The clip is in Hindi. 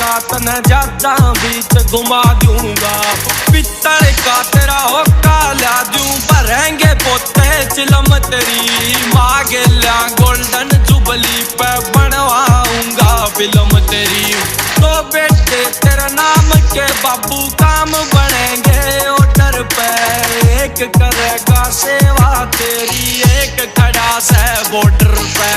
का तने ज्यादा बीच घुमा दूंगा। पित्तल का तेरा होका ला दूं, भरेंगे पोते चिलम तेरी मांगे ला गोल्डन जुबली पे बनवाऊंगा फिल्म तेरी। तो बेटे तेरा नाम के बाबू काम बनेंगे ऑर्डर पे, एक करेगा सेवा तेरी एक खड़ा से बॉर्डर पे।